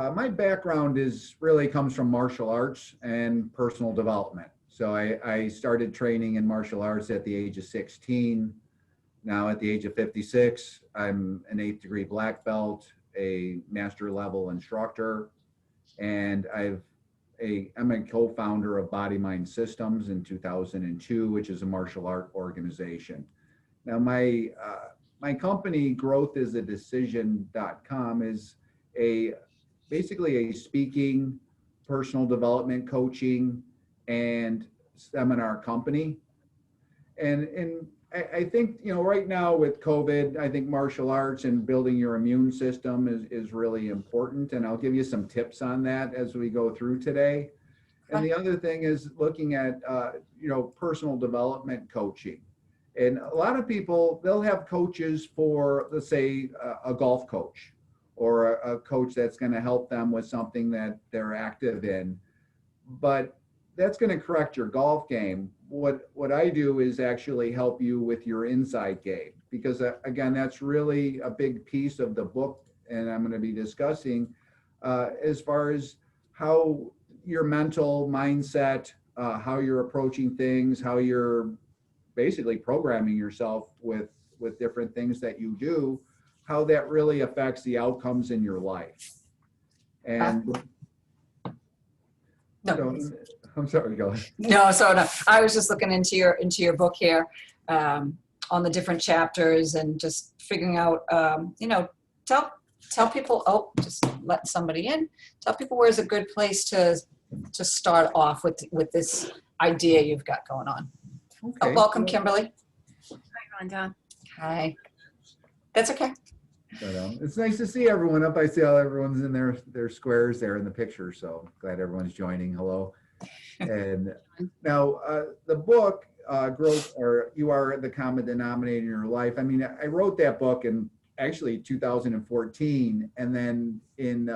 My background really comes from martial arts and personal development. So I started training in martial arts at the age of 16. Now at the age of 56, I'm an 8th degree black belt, a master level instructor, and I'm a co-founder of Body Mind Systems in 2002, which is a martial art organization. Now my company, growthisadecision.com, is basically a speaking, personal development coaching, and seminar company. And I think, right now with COVID, I think martial arts and building your immune system is really important. And I'll give you some tips on that as we go through today. And the other thing is looking at, personal development coaching. And a lot of people, they'll have coaches for, let's say, a golf coach, or a coach that's going to help them with something that they're active in. But that's going to correct your golf game. What I do is actually help you with your inside game, because again, that's really a big piece of the book, and I'm going to be discussing as far as how your mental mindset, how you're approaching things, how you're basically programming yourself with different things that you do, how that really affects the outcomes in your life. And no. So, I'm sorry, go ahead. No, I was just looking into your book here on the different chapters and just figuring out, tell people, just let somebody in. Tell people where's a good place to start off with this idea you've got going on. Okay. Welcome, Kimberly. Hi, Rhonda. Hi. That's okay. But, it's nice to see everyone up. I see how everyone's in their squares there in the picture. So glad everyone's joining. Hello. And now the book, Growth, or You Are the Common Denominator in Your Life. I mean, I wrote that book in actually 2014. And then in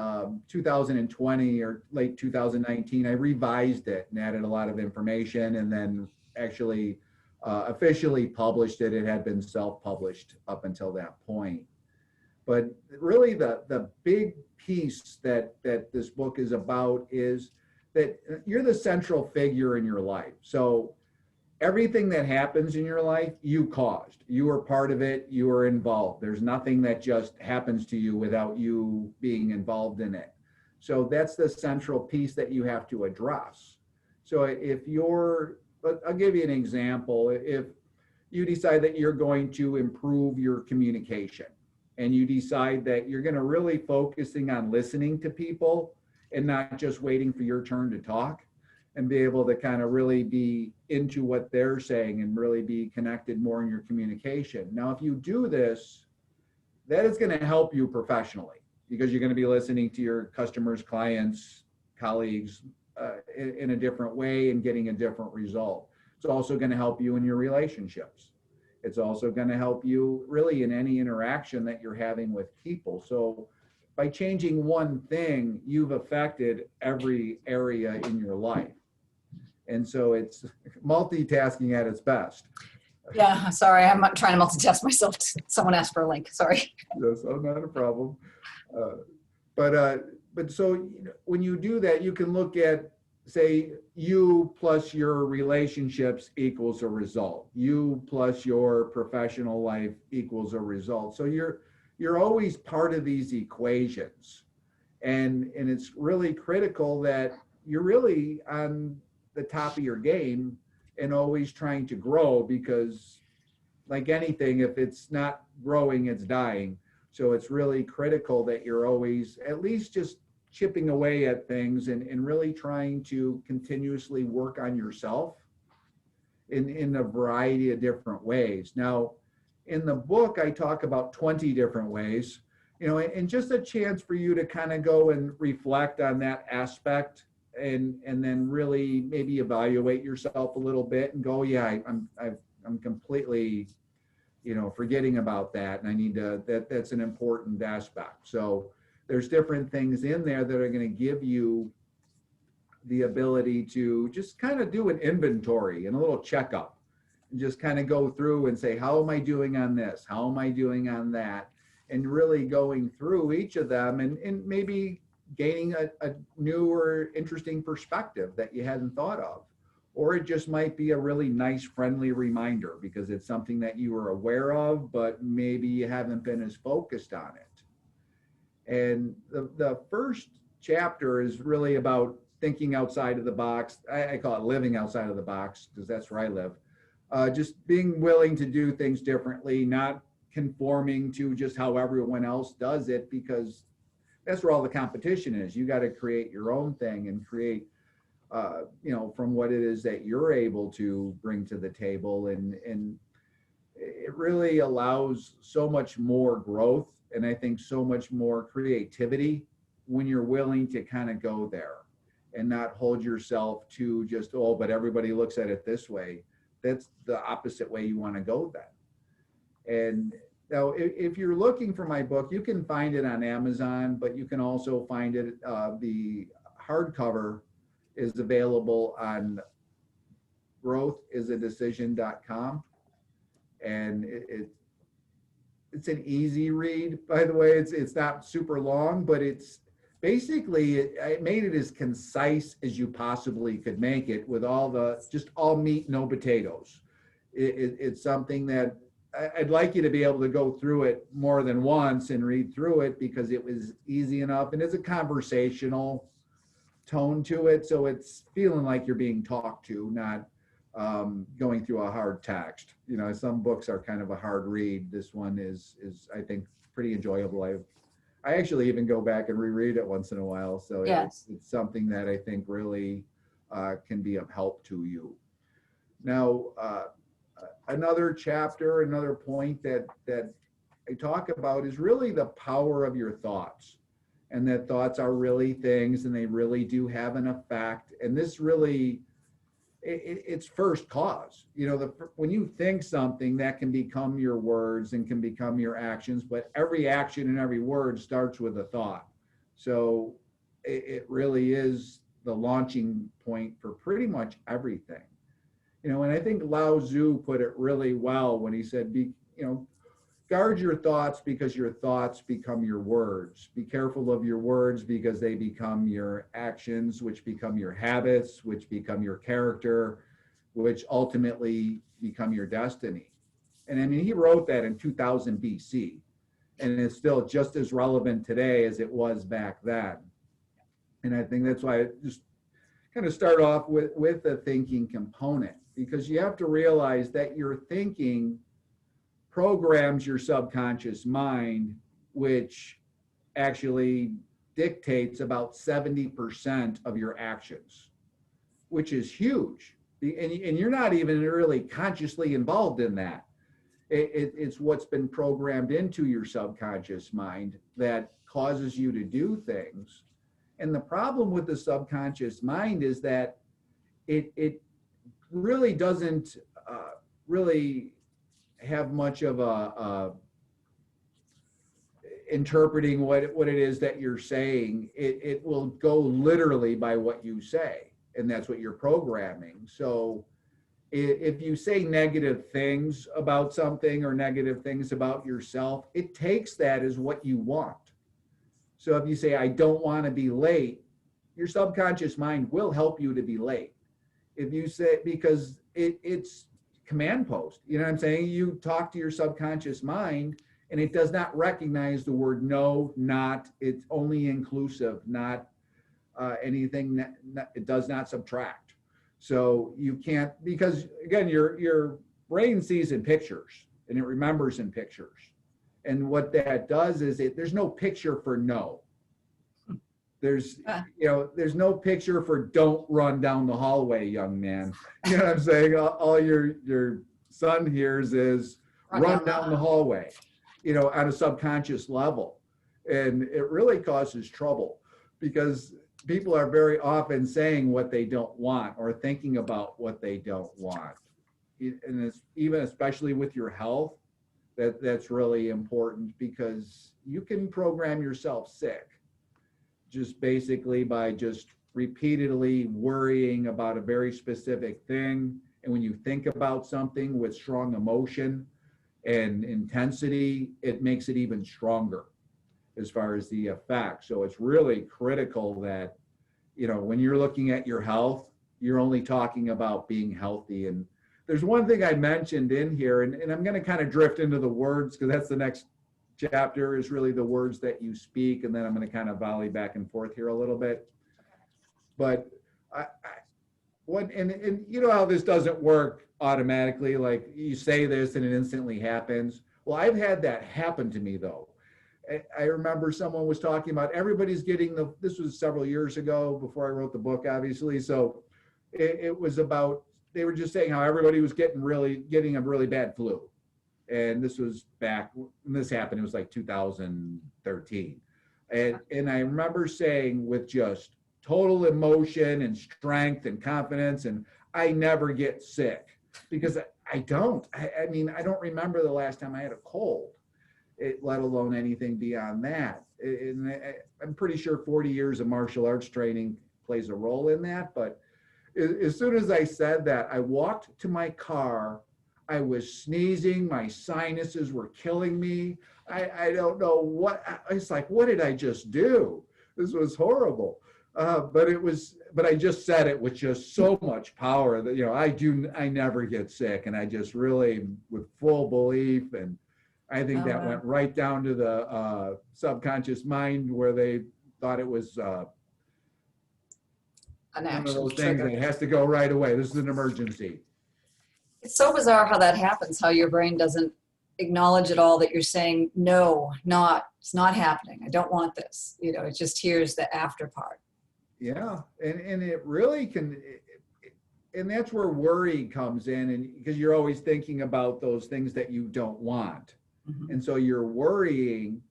2020 or late 2019, I revised it and added a lot of information, and then actually officially published it. It had been self-published up until that point. But really the big piece that this book is about is that you're the central figure in your life. So everything that happens in your life, you caused. You were part of it. You were involved. There's nothing that just happens to you without you being involved in it. So that's the central piece that you have to address. So I'll give you an example. If you decide that you're going to improve your communication, and you decide that you're going to really focusing on listening to people and not just waiting for your turn to talk, and be able to kind of really be into what they're saying and really be connected more in your communication. Now, if you do this, that is going to help you professionally, because you're going to be listening to your customers, clients, colleagues in a different way and getting a different result. It's also going to help you in your relationships. It's also going to help you really in any interaction that you're having with people. So by changing one thing, you've affected every area in your life. And so it's multitasking at its best. Yeah, sorry, I'm not trying to multitask myself. Someone asked for a link, sorry. That's not a problem. But so when you do that, you can look at, say, you plus your relationships equals a result. You plus your professional life equals a result. So you're always part of these equations. And it's really critical that you're really on the top of your game and always trying to grow, because like anything, if it's not growing, it's dying. So it's really critical that you're always at least just chipping away at things and really trying to continuously work on yourself in a variety of different ways. Now, in the book, I talk about 20 different ways, and just a chance for you to kind of go and reflect on that aspect and then really maybe evaluate yourself a little bit and go, yeah, I'm completely, forgetting about that. And I need to, that's an important aspect. So there's different things in there that are going to give you the ability to just kind of do an inventory and a little checkup and just kind of go through and say, how am I doing on this? How am I doing on that? And really going through each of them and maybe gaining a new or interesting perspective that you hadn't thought of. Or it just might be a really nice, friendly reminder because it's something that you were aware of, but maybe you haven't been as focused on it. And the first chapter is really about thinking outside of the box. I call it living outside of the box because that's where I live. Just being willing to do things differently, not conforming to just how everyone else does it, because that's where all the competition is. You got to create your own thing and create, from what it is that you're able to bring to the table. And it really allows so much more growth and I think so much more creativity when you're willing to kind of go there and not hold yourself to just, oh, but everybody looks at it this way. That's the opposite way you want to go then. And now, if you're looking for my book, you can find it on Amazon, but you can also find it, the hardcover is available on growthIsADecision.com. And it's an easy read, by the way. It's not super long, but it's basically, I made it as concise as you possibly could make it with just all meat, no potatoes. It's something that I'd like you to be able to go through it more than once and read through it because it was easy enough and it's a conversational tone to it. So it's feeling like you're being talked to, not going through a hard text. Some books are kind of a hard read. This one is I think pretty enjoyable. I actually even go back and reread it once in a while. So Yes. it's something that I think really can be of help to you. Now, another chapter, another point that I talk about is really the power of your thoughts, and that thoughts are really things and they really do have an effect. And this really, it's first cause. When you think something, that can become your words and can become your actions, but every action and every word starts with a thought. So it really is the launching point for pretty much everything. And I think Lao Tzu put it really well when he said, guard your thoughts because your thoughts become your words. Be careful of your words because they become your actions, which become your habits, which become your character, which ultimately become your destiny. And I mean, he wrote that in 2000 BC, and it's still just as relevant today as it was back then. And I think that's why I just kind of start off with the thinking component, because you have to realize that your thinking programs your subconscious mind, which actually dictates about 70% of your actions, which is huge. And you're not even really consciously involved in that. It's what's been programmed into your subconscious mind that causes you to do things. And the problem with the subconscious mind is that it really doesn't really have much of a interpreting what it is that you're saying. It will go literally by what you say, and that's what you're programming. So if you say negative things about something or negative things about yourself, it takes that as what you want. So if you say, I don't want to be late, your subconscious mind will help you to be late. If you say, because it's command post, you know what I'm saying? You talk to your subconscious mind and it does not recognize the word no, not, it's only inclusive, not anything that it does not subtract. So you can't, because again, your brain sees in pictures and it remembers in pictures. And what that does is there's no picture for no. There's no picture for don't run down the hallway, young man. You know what I'm saying? All your son hears is run down the hallway, on a subconscious level. And it really causes trouble because people are very often saying what they don't want or thinking about what they don't want. And it's even especially with your health, that's really important because you can program yourself sick just basically by just repeatedly worrying about a very specific thing. And when you think about something with strong emotion and intensity, it makes it even stronger. as far as the effect. So it's really critical that, you know, when you're looking at your health, you're only talking about being healthy. And there's one thing I mentioned in here, and I'm going to kind of drift into the words because that's the next chapter, is really the words that you speak. And then I'm going to kind of volley back and forth here a little bit. But and you know how this doesn't work automatically, like you say this and it instantly happens. Well, I've had that happen to me though. I remember someone was talking about everybody's getting this was several years ago before I wrote the book, obviously. So it was about, they were just saying how everybody was getting a really bad flu. And this was back when this happened, it was like 2013. And I remember saying with just total emotion and strength and confidence, and I never get sick because I don't. I mean, I don't remember the last time I had a cold, let alone anything beyond that. And I'm pretty sure 40 years of martial arts training plays a role in that. But as soon as I said that, I walked to my car. I was sneezing. My sinuses were killing me. I don't know what. It's like, what did I just do? This was horrible. But I just said it with just so much power that, you know, I never get sick, and I just really, with full belief, and I think that went right down to the subconscious mind where they thought it was one of those things that has to go right away. This is an emergency. It's so bizarre how that happens, how your brain doesn't acknowledge at all that you're saying, no, it's not happening. I don't want this. You know, it just hears the after part. Yeah, and it really can, and that's where worry comes in, and because you're always thinking about those things that you don't want. Mm-hmm. And so you're worrying,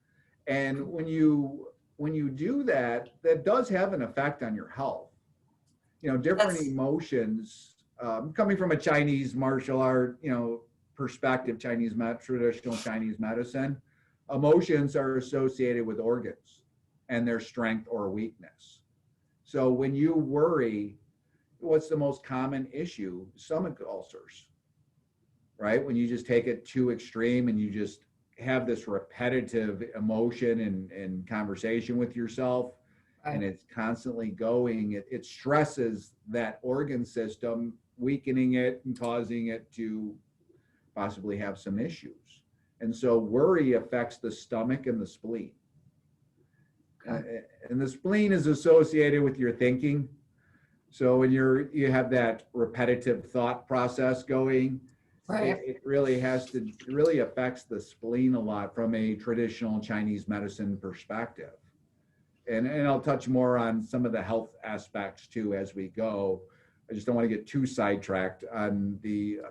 and when you do that, that does have an effect on your health. You know, different emotions, coming from a Chinese martial art, you know, perspective, traditional Chinese medicine, emotions are associated with organs and their strength or weakness. So when you worry, what's the most common issue? Stomach ulcers, right? When you just take it too extreme and you just have this repetitive emotion and conversation with yourself, right, and it's constantly going, it stresses that organ system, weakening it and causing it to possibly have some issues. And so worry affects the stomach and the spleen. And the spleen is associated with your thinking. So when you have that repetitive thought process going, right, it really affects the spleen a lot from a traditional Chinese medicine perspective. And I'll touch more on some of the health aspects too as we go. I just don't want to get too sidetracked on the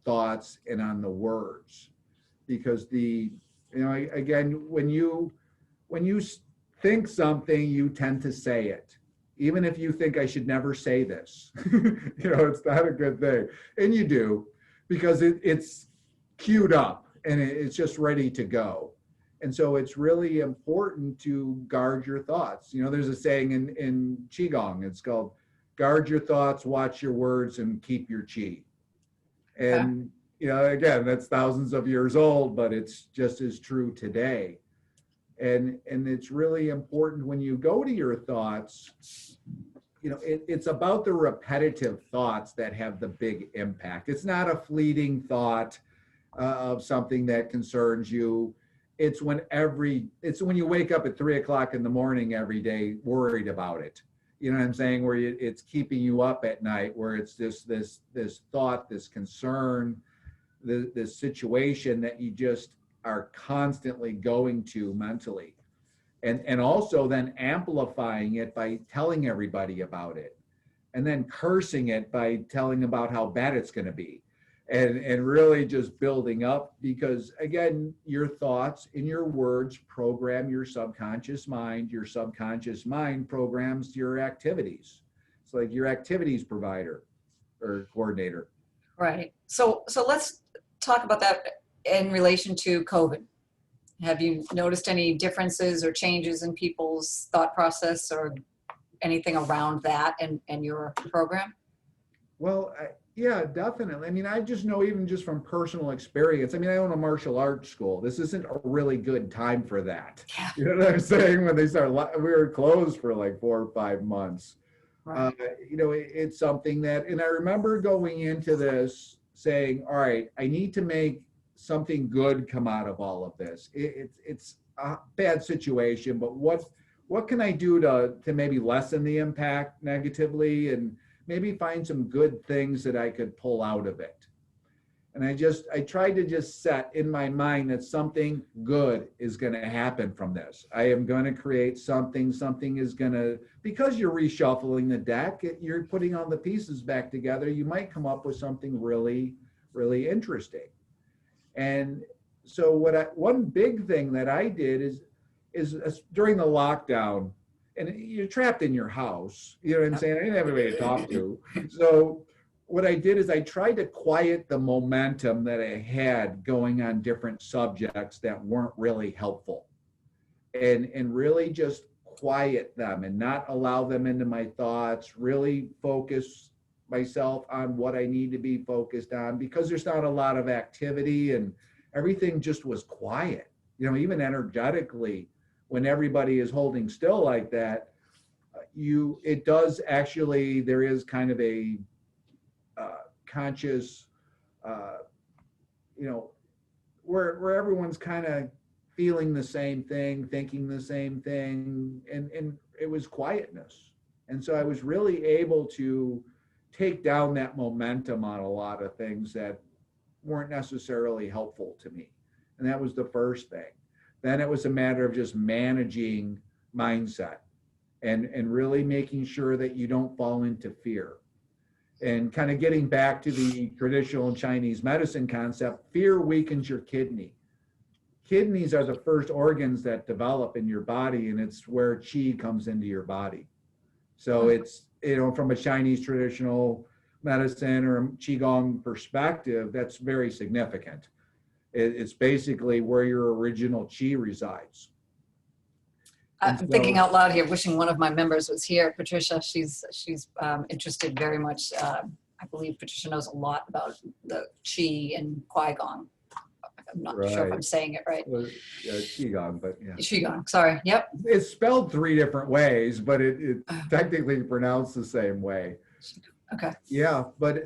thoughts and on the words, because again, when you think something, you tend to say it, even if you think I should never say this. It's not a good thing, and you do, because it's queued up and it's just ready to go. And so it's really important to guard your thoughts. There's a saying in Qigong, it's called guard your thoughts, watch your words, and keep your chi. And, again, that's thousands of years old, but it's just as true today. And it's really important when you go to your thoughts, it's about the repetitive thoughts that have the big impact. It's not a fleeting thought of something that concerns you. It's when you wake up at 3:00 in the morning every day worried about it. You know what I'm saying? Where it's keeping you up at night, where it's just this thought, this concern, this situation that you just are constantly going to mentally. And also then amplifying it by telling everybody about it, and then cursing it by telling about how bad it's going to be. And really just building up, because again, your thoughts and your words program your subconscious mind. Your subconscious mind programs your activities. It's like your activities provider or coordinator. Right. So let's talk about that in relation to COVID. Have you noticed any differences or changes in people's thought process or anything around that and your program? Well, yeah, definitely. I mean, I just know even just from personal experience. I mean, I own a martial arts school. This isn't a really good time for that. Yeah. You know what I'm saying? When they start, we were closed for like 4 or 5 months. Uh, Right. it's something that, and I remember going into this saying, all right, I need to make something good come out of all of this. It's a bad situation, but what can I do to maybe lessen the impact negatively and maybe find some good things that I could pull out of it. And I tried to just set in my mind that something good is going to happen from this. I am going to create something is going to, because you're reshuffling the deck, you're putting all the pieces back together, you might come up with something really, really interesting. And so one big thing that I did is during the lockdown, and you're trapped in your house, you know what I'm saying? I didn't have anybody to talk to. So what I did is I tried to quiet the momentum that I had going on different subjects that weren't really helpful, and really just quiet them and not allow them into my thoughts, really focus myself on what I need to be focused on, because there's not a lot of activity and everything just was quiet. You know, even energetically, when everybody is holding still like that, it does actually, there is kind of a conscious, uh, where everyone's kind of feeling the same thing, thinking the same thing, and it was quietness. And so I was really able to take down that momentum on a lot of things that weren't necessarily helpful to me. And that was the first thing. Then it was a matter of just managing mindset and really making sure that you don't fall into fear. And kind of getting back to the traditional Chinese medicine concept, fear weakens your kidney. Kidneys are the first organs that develop in your body, and it's where qi comes into your body. So it's, from a Chinese traditional medicine or qigong perspective, that's very significant. It's basically where your original qi resides. And I'm thinking so, out loud here, wishing one of my members was here. Patricia, she's interested very much. I believe Patricia knows a lot about the Qi and Qui-Gon. I'm not sure if right. I'm saying it right. Well, yeah, qigong, but yeah. Qigong, sorry. Yep. It's spelled 3 different ways, but it's technically pronounced the same way. Okay. Yeah, but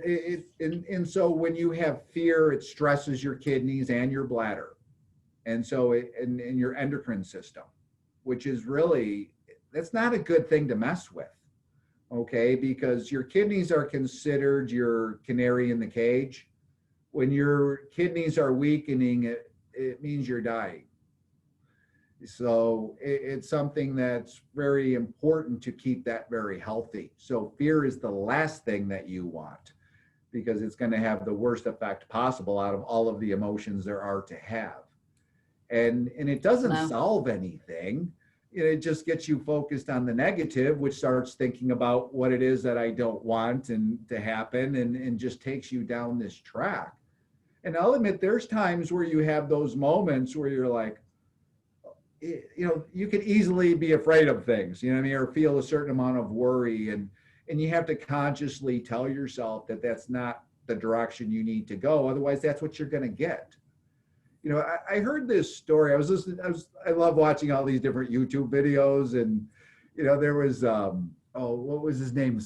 and so when you have fear, it stresses your kidneys and your bladder, and so and your endocrine system, which is really, that's not a good thing to mess with. Okay, because your kidneys are considered your canary in the cage. When your kidneys are weakening, it means you're dying. So it's something that's very important to keep that very healthy. So fear is the last thing that you want, because it's going to have the worst effect possible out of all of the emotions there are to have. And it doesn't solve anything. It just gets you focused on the negative, which starts thinking about what it is that I don't want and to happen, and just takes you down this track. And I'll admit, there's times where you have those moments where you're like, you could easily be afraid of things, you know what I mean, or feel a certain amount of worry, and you have to consciously tell yourself that that's not the direction you need to go. Otherwise, that's what you're going to get. I heard this story. I love watching all these different YouTube videos, and there was what was his name?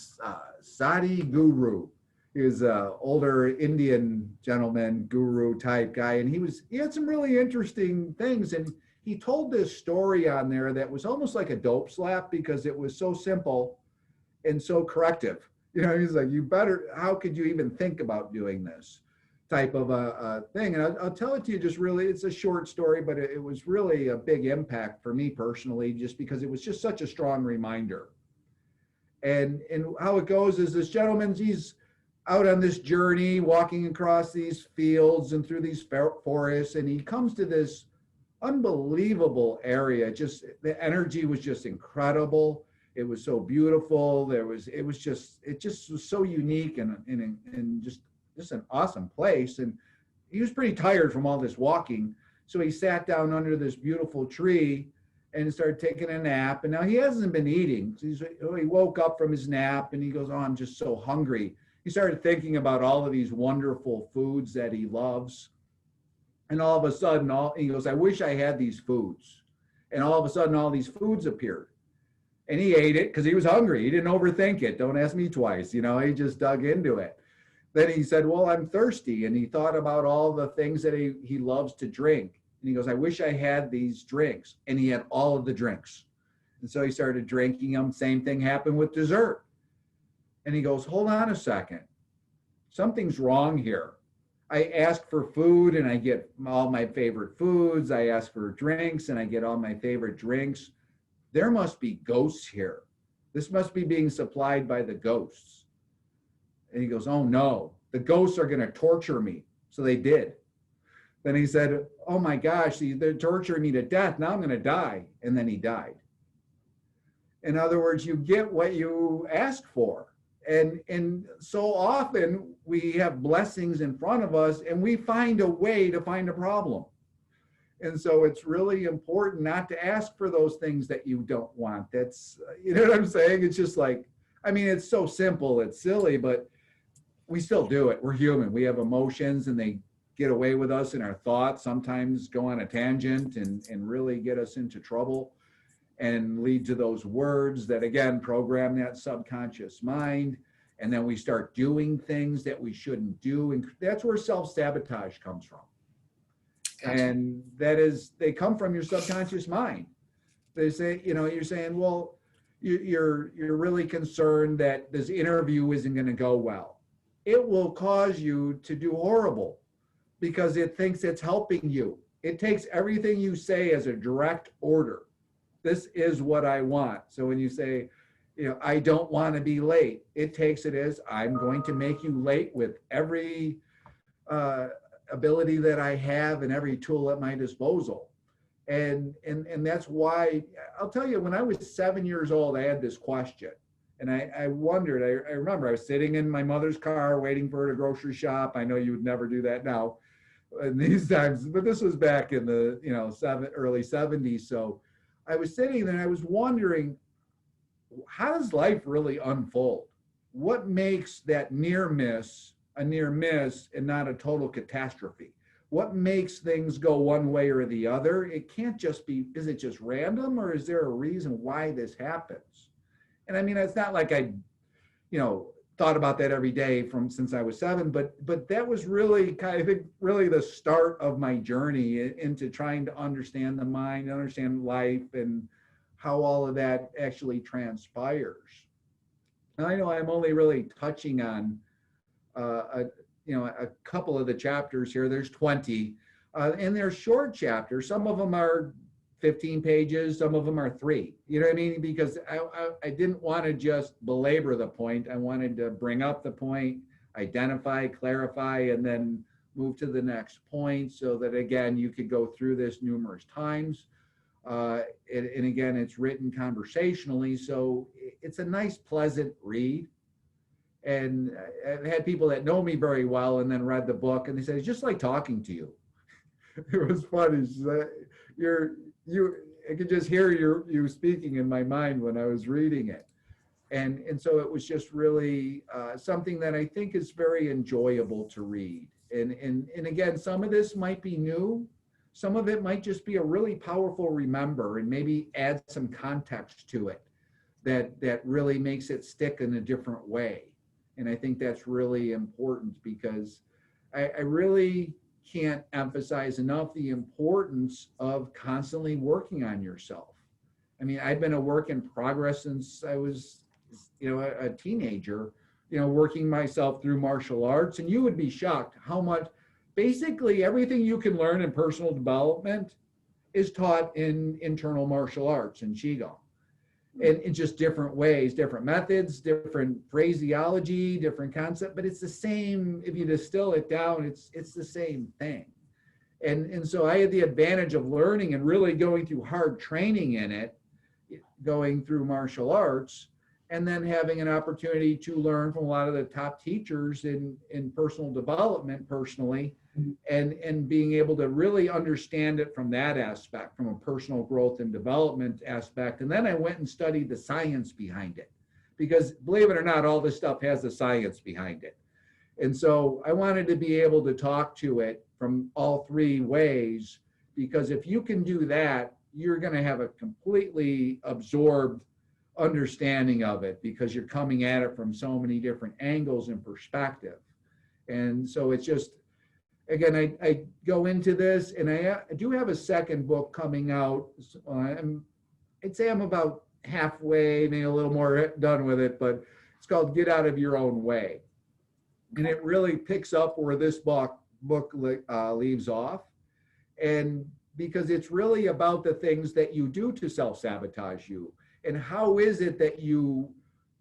Sadi Guru. He was an older Indian gentleman, guru type guy, and he had some really interesting things, and he told this story on there that was almost like a dope slap, because it was so simple and so corrective. He's like, how could you even think about doing this type of a thing? And I'll tell it to you, just really, it's a short story, but it was really a big impact for me personally, just because it was just such a strong reminder. And how it goes is, this gentleman, he's out on this journey, walking across these fields and through these forests, and he comes to this unbelievable area. Just the energy was just incredible. It was so beautiful. It just was so unique and just an awesome place. And he was pretty tired from all this walking, so he sat down under this beautiful tree and started taking a nap. And now he hasn't been eating. So he woke up from his nap and he goes, "Oh, I'm just so hungry." he started thinking about all of these wonderful foods that he loves. And all of a sudden, he goes, I wish I had these foods. And all of a sudden, all these foods appeared. And he ate it because he was hungry. He didn't overthink it. Don't ask me twice. You know, he just dug into it. Then he said, well, I'm thirsty. And he thought about all the things that he loves to drink. And he goes, I wish I had these drinks. And he had all of the drinks. And so he started drinking them. Same thing happened with dessert. And he goes, hold on a second. Something's wrong here. I ask for food and I get all my favorite foods. I ask for drinks and I get all my favorite drinks. There must be ghosts here. This must be being supplied by the ghosts. And he goes, oh no, the ghosts are going to torture me. So they did. Then he said, oh my gosh, they're torturing me to death. Now I'm going to die. And then he died. In other words, you get what you ask for. And so often we have blessings in front of us and we find a way to find a problem. And so it's really important not to ask for those things that you don't want. That's, you know what I'm saying? It's just like, I mean, it's so simple, it's silly, but we still do it. We're human. We have emotions and they get away with us in our thoughts, sometimes go on a tangent and really get us into trouble and lead to those words that, again, program that subconscious mind. And then we start doing things that we shouldn't do. And that's where self-sabotage comes from. Gotcha. And that is, they come from your subconscious mind. They say, you know, you're saying, well, you're really concerned that this interview isn't going to go well. It will cause you to do horrible because it thinks it's helping you. It takes everything you say as a direct order. This is what I want. So when you say, you know, I don't want to be late, it takes it as I'm going to make you late with every ability that I have and every tool at my disposal. And that's why, I'll tell you, when I was 7 years old, I had this question. And I wondered, I remember I was sitting in my mother's car waiting for her to grocery shop. I know you would never do that now in these times, but this was back in the, you know, early 70s. So I was sitting there and I was wondering, how does life really unfold? What makes that near miss a near miss and not a total catastrophe? What makes things go one way or the other? It can't just be, is it just random or is there a reason why this happens? And I mean, it's not like I, you know, thought about that every day since I was 7, but that was really kind of, I think, really the start of my journey into trying to understand the mind, understand life, and how all of that actually transpires. And I know I'm only really touching on a couple of the chapters here. There's 20, and they're short chapters. Some of them are 15 pages, some of them are 3. You know what I mean? Because I didn't want to just belabor the point. I wanted to bring up the point, identify, clarify, and then move to the next point so that, again, you could go through this numerous times. And again, it's written conversationally, so it's a nice, pleasant read. And I've had people that know me very well and then read the book, and they said, it's just like talking to you. It was funny. I could just hear you speaking in my mind when I was reading it. And so it was just really something that I think is very enjoyable to read. And again, some of this might be new. Some of it might just be a really powerful remember and maybe add some context to it that really makes it stick in a different way. And I think that's really important because I really can't emphasize enough the importance of constantly working on yourself. I mean, I've been a work in progress since I was, you know, a teenager, you know, working myself through martial arts. And you would be shocked how much, basically everything you can learn in personal development is taught in internal martial arts and Qigong. And in just different ways, different methods, different phraseology, different concept, but it's the same. If you distill it down, it's the same thing. And so I had the advantage of learning and really going through hard training in it, going through martial arts, and then having an opportunity to learn from a lot of the top teachers in personal development personally, and being able to really understand it from that aspect, from a personal growth and development aspect. And then I went and studied the science behind it, because believe it or not, all this stuff has a science behind it. And so I wanted to be able to talk to it from all three ways, because if you can do that, you're going to have a completely absorbed understanding of it, because you're coming at it from so many different angles and perspective. And so it's just, again, I go into this, and I do have a second book coming out. I'd say I'm about halfway, maybe a little more done with it, but it's called Get Out of Your Own Way. And it really picks up where this book leaves off. And because it's really about the things that you do to self-sabotage you, and how is it that you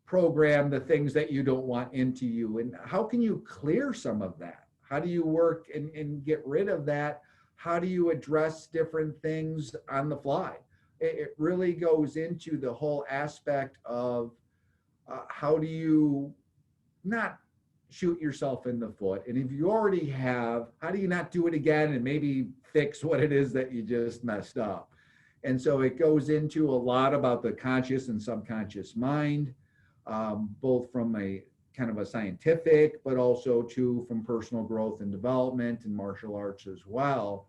program the things that you don't want into you, and how can you clear some of that? How do you work and get rid of that? How do you address different things on the fly? It really goes into the whole aspect of how do you not shoot yourself in the foot, and if you already have, how do you not do it again and maybe fix what it is that you just messed up? And so it goes into a lot about the conscious and subconscious mind, both from a kind of a scientific, but also too from personal growth and development and martial arts as well.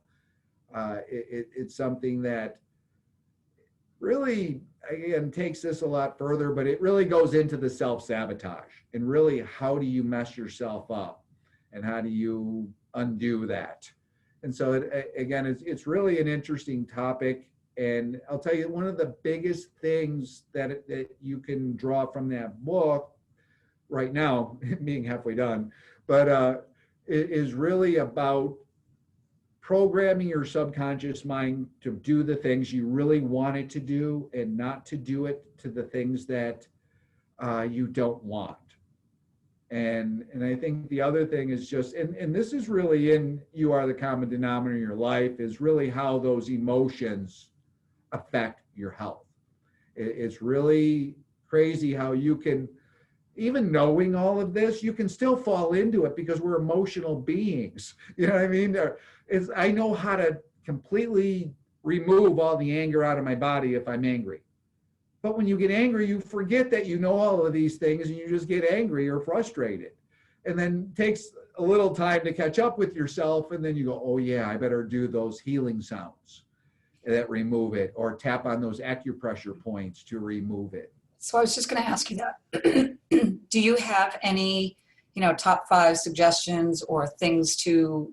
It's something that really, again, takes this a lot further, but it really goes into the self-sabotage, and really how do you mess yourself up, and how do you undo that? And so again, it's really an interesting topic. And I'll tell you, one of the biggest things that you can draw from that book right now, being halfway done, but it is really about programming your subconscious mind to do the things you really want it to do, and not to do it to the things that you don't want. And I think the other thing is just, and this is really in You Are the Common Denominator in Your Life, is really how those emotions affect your health. It's really crazy how you can, even knowing all of this, you can still fall into it, because we're emotional beings. You know what I mean? I know how to completely remove all the anger out of my body if I'm angry. But when you get angry, you forget that you know all of these things, and you just get angry or frustrated. And then it takes a little time to catch up with yourself, and then you go, oh yeah, I better do those healing sounds that remove it, or tap on those acupressure points to remove it. So I was just going to ask you that. Do you have any, top 5 suggestions or things to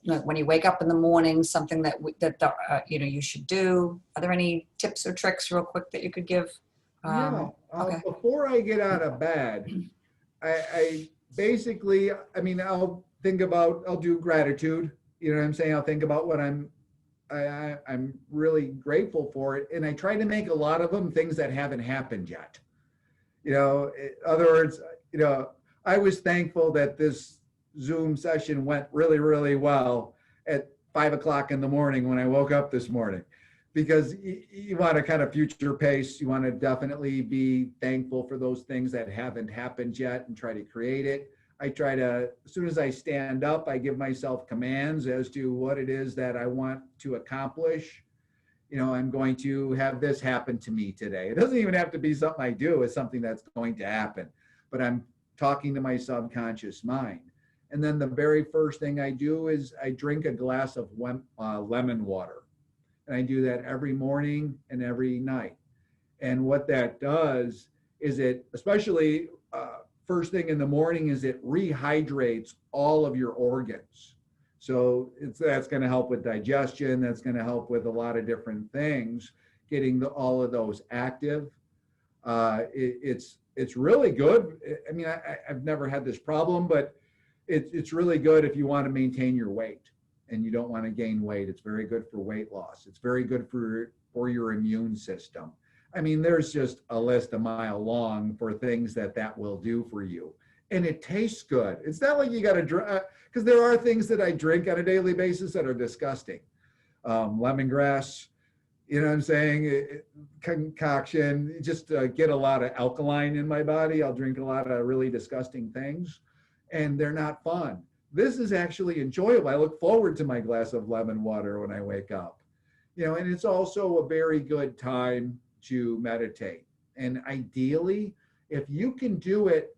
like when you wake up in the morning, something that you should do? Are there any tips or tricks, real quick, that you could give? Okay. Before I get out of bed, I basically, I'll do gratitude. You know what I'm saying? I'll think about what I'm really grateful for it. And I try to make a lot of them things that haven't happened yet. In other words, I was thankful that this Zoom session went really, really well at 5 o'clock in the morning when I woke up this morning, because you want to kind of future pace. You want to definitely be thankful for those things that haven't happened yet and try to create it. I try to, as soon as I stand up, I give myself commands as to what it is that I want to accomplish. I'm going to have this happen to me today. It doesn't even have to be something I do. It's something that's going to happen. But I'm talking to my subconscious mind. And then the very first thing I do is I drink a glass of lemon water. And I do that every morning and every night. And what that does is especially first thing in the morning, is it rehydrates all of your organs. So that's going to help with digestion. That's going to help with a lot of different things, getting all of those active. It's really good. I've never had this problem, but it's really good if you want to maintain your weight and you don't want to gain weight. It's very good for weight loss. It's very good for your immune system. There's just a list a mile long for things that will do for you. And it tastes good. It's not like you got to drink, because there are things that I drink on a daily basis that are disgusting. Lemongrass, you know what I'm saying? Concoction, just get a lot of alkaline in my body. I'll drink a lot of really disgusting things, and they're not fun. This is actually enjoyable. I look forward to my glass of lemon water when I wake up. And it's also a very good time to meditate. And ideally, if you can do it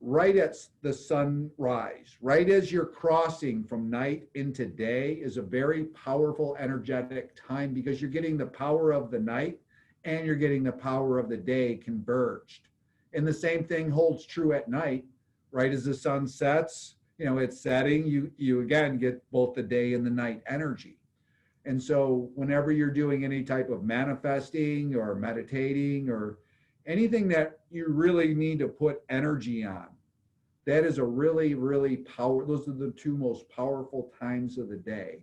right at the sunrise, right as you're crossing from night into day, is a very powerful, energetic time, because you're getting the power of the night and you're getting the power of the day converged. And the same thing holds true at night, right as the sun sets, it's setting, you again get both the day and the night energy. And so whenever you're doing any type of manifesting or meditating or anything that you really need to put energy on, that is a really, really those are the two most powerful times of the day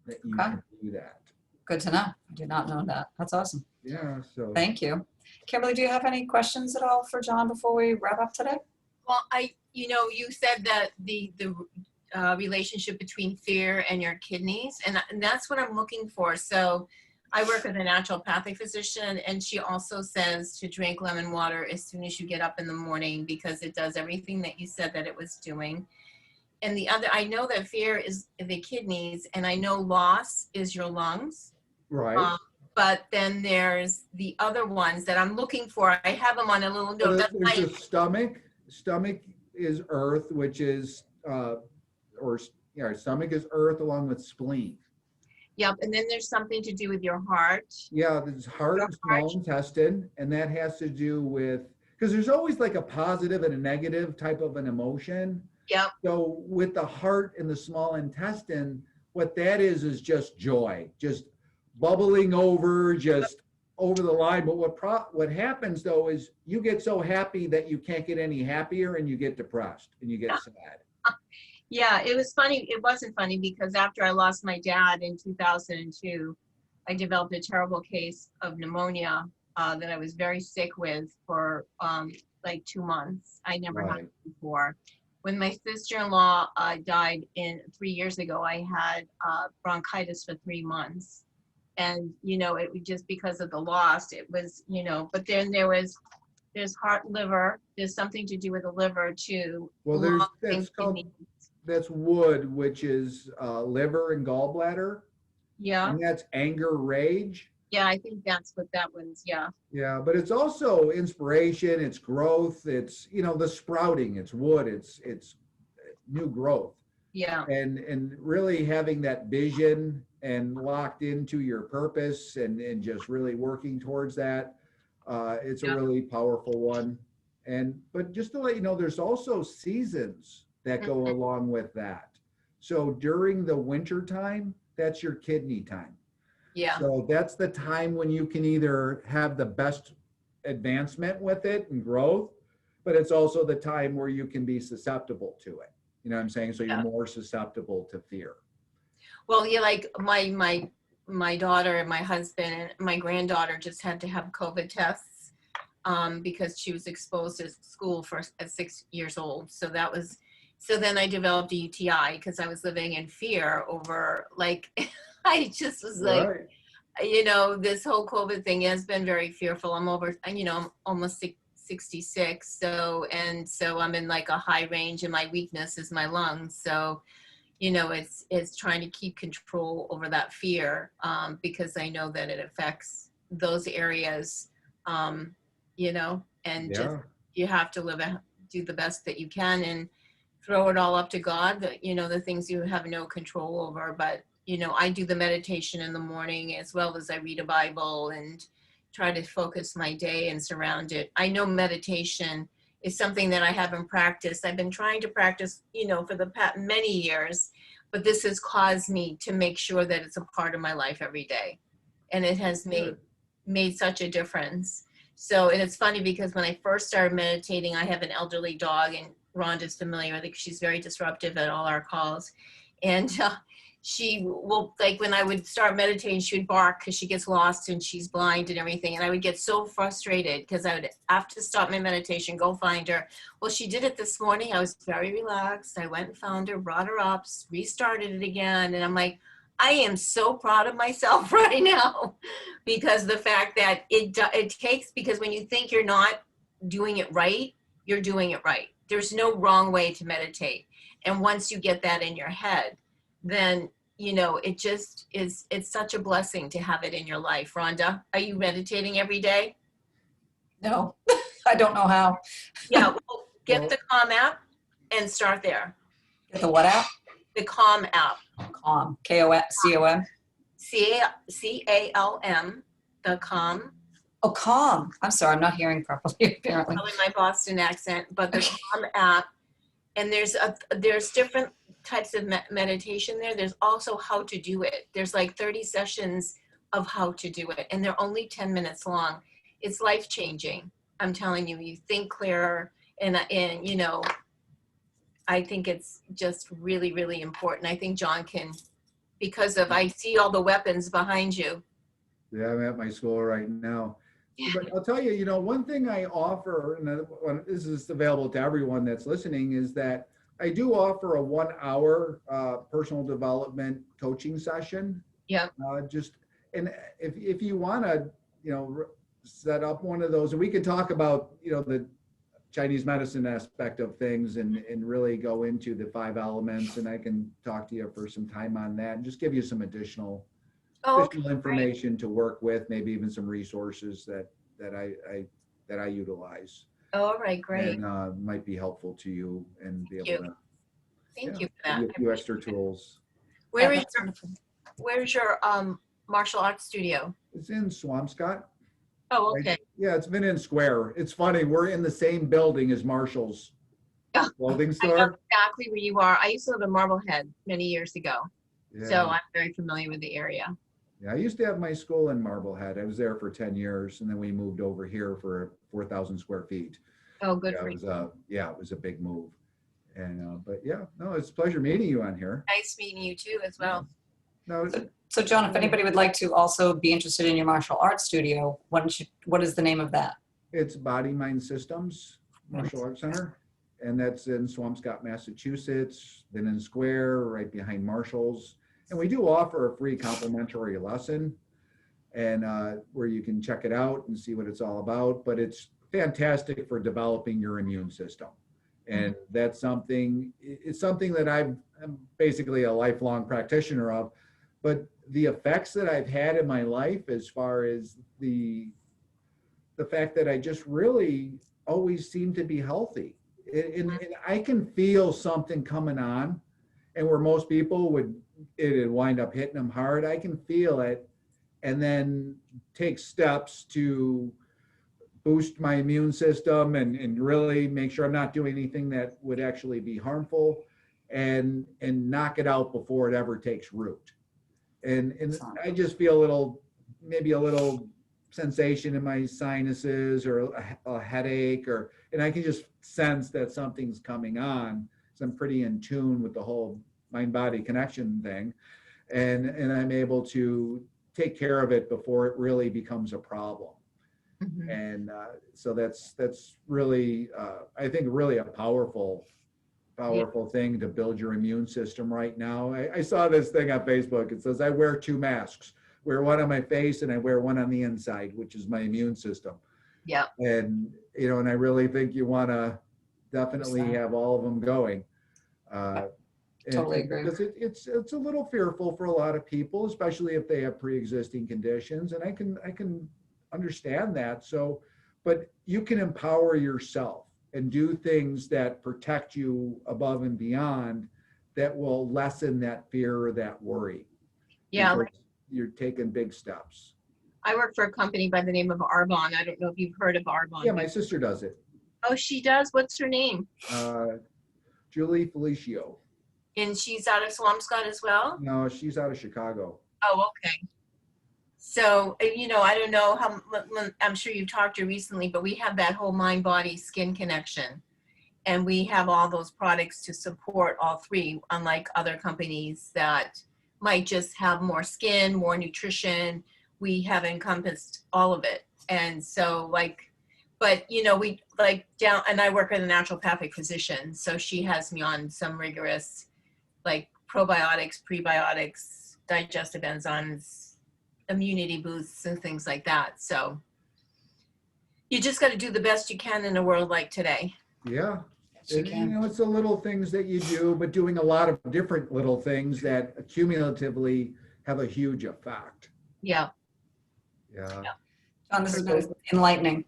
that you can do that. Good to know. I did not know that. That's awesome. Yeah, so. Thank you. Kimberly, do you have any questions at all for John before we wrap up today? Well, you said that the relationship between fear and your kidneys, and that's what I'm looking for. So I work with a naturopathic physician, and she also says to drink lemon water as soon as you get up in the morning, because it does everything that you said that it was doing. And the other, I know that fear is the kidneys, and I know loss is your lungs. Right. But then there's the other ones that I'm looking for. I have them on a little note. There's the stomach. Stomach is earth, which is, stomach is earth along with spleen. Yep, and then there's something to do with your heart. Yeah, there's heart and small intestine, and that has to do with, because there's always like a positive and a negative type of an emotion. Yep. So with the heart and the small intestine, what that is just joy, just bubbling over, just over the line. But what happens though is you get so happy that you can't get any happier, and you get depressed and you get sad. Yeah, it was funny. It wasn't funny because after I lost my dad in 2002, I developed a terrible case of pneumonia that I was very sick with for like 2 months. I never had it before. When my sister-in-law died 3 years ago, I had bronchitis for 3 months. And, it was just because of the loss, it was, but then there's heart, liver, there's something to do with the liver too. Well, that's wood, which is liver and gallbladder. Yeah. And that's anger, rage. Yeah, I think that's what that was. Yeah. Yeah, but it's also inspiration, it's growth, it's, the sprouting, it's wood, it's new growth. Yeah. And really having that vision and locked into your purpose and just really working towards that, it's a really powerful one. But just to let you know, there's also seasons that go along with that. So during the winter time, that's your kidney time. Yeah. So that's the time when you can either have the best advancement with it and growth, but it's also the time where you can be susceptible to it. You know what I'm saying? So you're more susceptible to fear. Well, yeah, like my daughter and my husband and my granddaughter just had to have COVID tests because she was exposed to school at 6 years old. So then I developed a UTI because I was living in fear over, like, I just was like, this whole COVID thing has been very fearful. I'm almost 66. So I'm in like a high range, and my weakness is my lungs. So, it's trying to keep control over that fear because I know that it affects those areas, and just, you have to do the best that you can and throw it all up to God, the things you have no control over. But, I do the meditation in the morning as well as I read a Bible and try to focus my day and surround it. I know meditation is something that I haven't practiced. I've been trying to practice, for the past many years, but this has caused me to make sure that it's a part of my life every day. And it has made such a difference. So, and it's funny because when I first started meditating, I have an elderly dog, and Rhonda's familiar with it. She's very disruptive at all our calls. And she will, like, when I would start meditating, she would bark because she gets lost and she's blind and everything. And I would get so frustrated because I would have to stop my meditation, go find her. Well, she did it this morning. I was very relaxed. I went and found her, brought her up, restarted it again. And I'm like, I am so proud of myself right now because the fact that it takes, because when you think you're not doing it right, you're doing it right. There's no wrong way to meditate. And once you get that in your head, then, it just is, it's such a blessing to have it in your life. Rhonda, are you meditating every day? No, I I don't know how. Yeah, well, get the Calm app and start there. Get the what app? The Calm app. Calm. K-O-C-O-M. CALM, the Calm. Oh, calm. I'm sorry, I'm not hearing properly, apparently. Probably my Boston accent, but the Calm app. And there's different types of meditation there. There's also how to do it. There's like 30 sessions of how to do it, and they're only 10 minutes long. It's life-changing. I'm telling you, you think clearer, and you know, I think it's just really, really important. I think John can, because of, I see all the weapons behind you. Yeah, I'm at my school right now. But I'll tell you, you know, one thing I offer, and this is available to everyone that's listening, is that I do offer a 1 hour personal development coaching session. Yeah. And if you want to, you know, set up one of those, and we can talk about, you know, the Chinese medicine aspect of things and really go into the 5 elements, and I can talk to you for some time on that and just give you some additional information to work with, maybe even some resources that I utilize. All right, great. And might be helpful to you and be able to. Thank you for that. A few extra tools. Where's your martial arts studio? It's in Swampscott. Oh, okay. Yeah, it's been in Square. It's funny, we're in the same building as Marshall's clothing I store. know exactly where you are. I used to live in Marblehead many years ago, Yeah. so I'm very familiar with the area. Yeah, I used to have my school in Marblehead. I was there for 10 years, and then we moved over here for 4,000 square feet. Oh, good Yeah, for it you. was it was a big move. And but yeah, no, it's a pleasure meeting you on here. Nice meeting you too, as well. No, So John, if anybody would like to also be interested in your martial arts studio, what is the name of that? it's Body Mind Systems Martial Arts Center, and that's in Swampscott, Massachusetts, Vinnon Square, right behind Marshall's. And we do offer a free complimentary lesson, and where you can check it out and see what it's all about. But it's fantastic for developing your immune system, and that's something. It's something that I'm basically a lifelong practitioner of. But the effects that I've had in my life, as far as the fact that I just really always seem to be healthy, and I can feel something coming on, and where most people it'd wind up hitting them hard, I can feel it, and then take steps to boost my immune system and really make sure I'm not doing anything that would actually be harmful, and knock it out before it ever takes root. And I just feel maybe a little sensation in my sinuses or a headache, and I can just sense that something's coming on. So I'm pretty in tune with the whole mind-body connection thing, and I'm able to take care of it before it really becomes a problem. Mm-hmm. And so that's really, I think, really a powerful thing to build your immune system right now. I saw this thing on Facebook. It says, I wear 2 masks. Wear one on my face and I wear one on the inside, which is my immune system. Yeah. And, you know, and I really think you want to definitely have all of them going. Totally agree. Because it's a little fearful for a lot of people, especially if they have pre-existing conditions. And I can understand that. So, but you can empower yourself and do things that protect you above and beyond, that will lessen that fear or that worry. Yeah. Because you're taking big steps. I work for a company by the name of Arbonne. I don't know if you've heard of Arbonne. Yeah, my sister does it. Oh, she does? What's her name? Julie Felicio. And she's out of Swampscott as well? No, she's out of Chicago. Oh, okay. So, you know, I don't know how, I'm sure you've talked to her recently, but we have that whole mind, body, skin connection. And we have all those products to support all 3, unlike other companies that might just have more skin, more nutrition. We have encompassed all of it. And so but you know, and I work as a naturopathic physician. So she has me on some rigorous, like probiotics, prebiotics, digestive enzymes, immunity boosts and things like that. So you just got to do the best you can in a world like today. Yeah. Yes, you You know, it's the little things that you do, but doing a lot of different little things that cumulatively have a huge effect. Yeah. Yeah. John, this has been enlightening.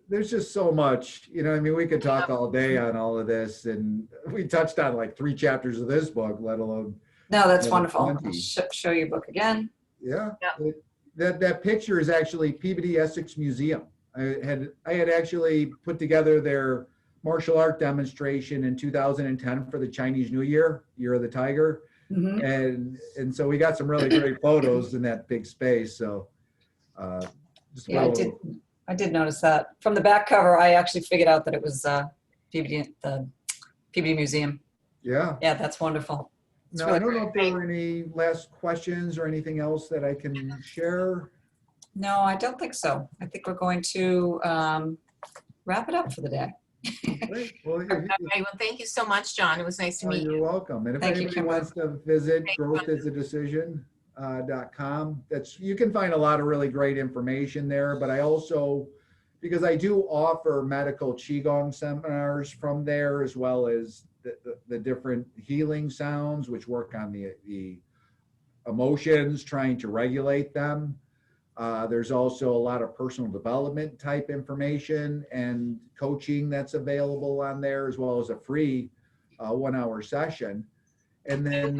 There's just so much, I mean, we could talk all day on all of this, and we touched on like 3 chapters of this book, let alone. No, that's Yeah, wonderful. I'll 20. show your book again. Yeah. Yeah. That picture is actually Peabody Essex Museum. I had actually put together their martial art demonstration in 2010 for the Chinese New Year, Year of the Tiger. Mhm. And so we got some really great photos in that big space. So just Yeah, I did notice that. From the back cover, I actually figured out that it was Peabody, the Peabody Museum. Yeah. Yeah, that's wonderful. It's No, really I don't great. know if there were any last questions or anything else that I can share. No, I don't think so. I think we're going to wrap it up for the day. Great. Well, All right, well, thank you so much, John. It was nice to meet you're you. welcome. And if Thank you, anybody Kimberly. wants to visit Thank you. growthIsADecision.com, you can find a lot of really great information there. But I also, because I do offer medical Qigong seminars from there, as well as the different healing sounds, which work on the emotions, trying to regulate them. There's also a lot of personal development type information and coaching that's available on there, as well as a free 1-hour session. And then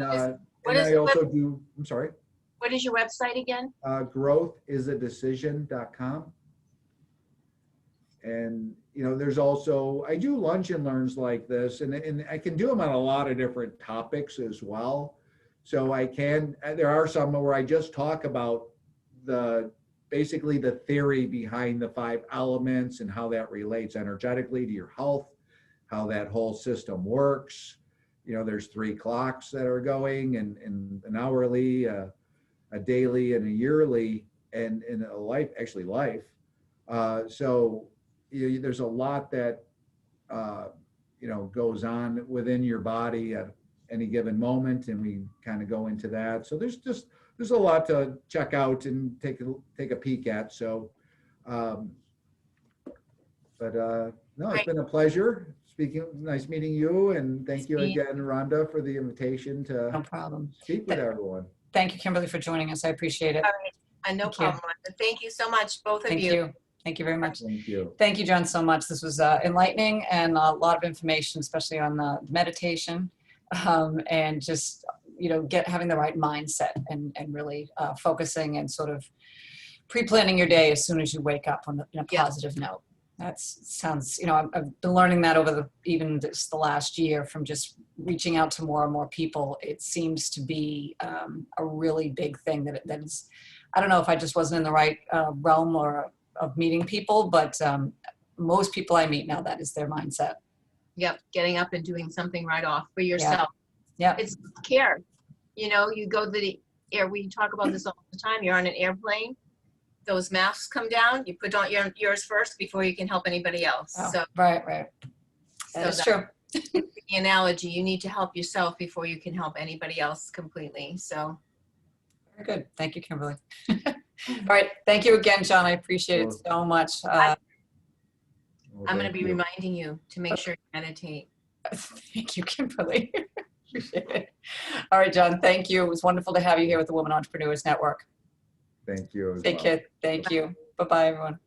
What is I the also do, I'm sorry, What is your website again? growthIsADecision.com. And, there's also, I do lunch and learns like this, and I can do them on a lot of different topics as well. So there are some where I just talk about basically the theory behind the 5 elements and how that relates energetically to your health, how that whole system works. There's 3 clocks that are going, and an hourly, a daily, and a yearly, and a life. So there's a lot that goes on within your body at any given moment, and we kind of go into that. So there's a lot to check out and take a peek at. So, no, it's been a pleasure speaking. Nice meeting you, and thank you again, Rhonda, for the invitation No to problem. speak with everyone. Thank you, Kimberly, for joining us. I appreciate it. All right. No Thank you. problem. Thank you so much, both of Thank you. you. Thank you very much. Thank you. Thank you, John, so much. This was enlightening and a lot of information, especially on the meditation and just, having the right mindset and really focusing and sort of pre-planning your day as soon as you wake up in a positive note. That sounds, I've been learning that over even the last year from just reaching out to more and more people. It seems to be a really big thing that is, I don't know if I just wasn't in the right realm of meeting people, but most people I meet now, that is their mindset. Yep, getting up and doing something right off for yourself. Yeah. It's care. You go to the air, we talk about this all the time. You're on an airplane, those masks come down, you put on yours first before you can help anybody else. Oh, So right. That is true. the analogy, you need to help yourself before you can help anybody else completely. So Very good. Thank you, Kimberly. All right. Thank you again, John. I appreciate it so much. I'm going to Thank be you. reminding you to make sure you meditate. Thank you, Kimberly. Appreciate it. All right, John. Thank you. It was wonderful to have you here with the Women Entrepreneurs Network. Thank you. as Take well. care. Thank you. Bye-bye, everyone.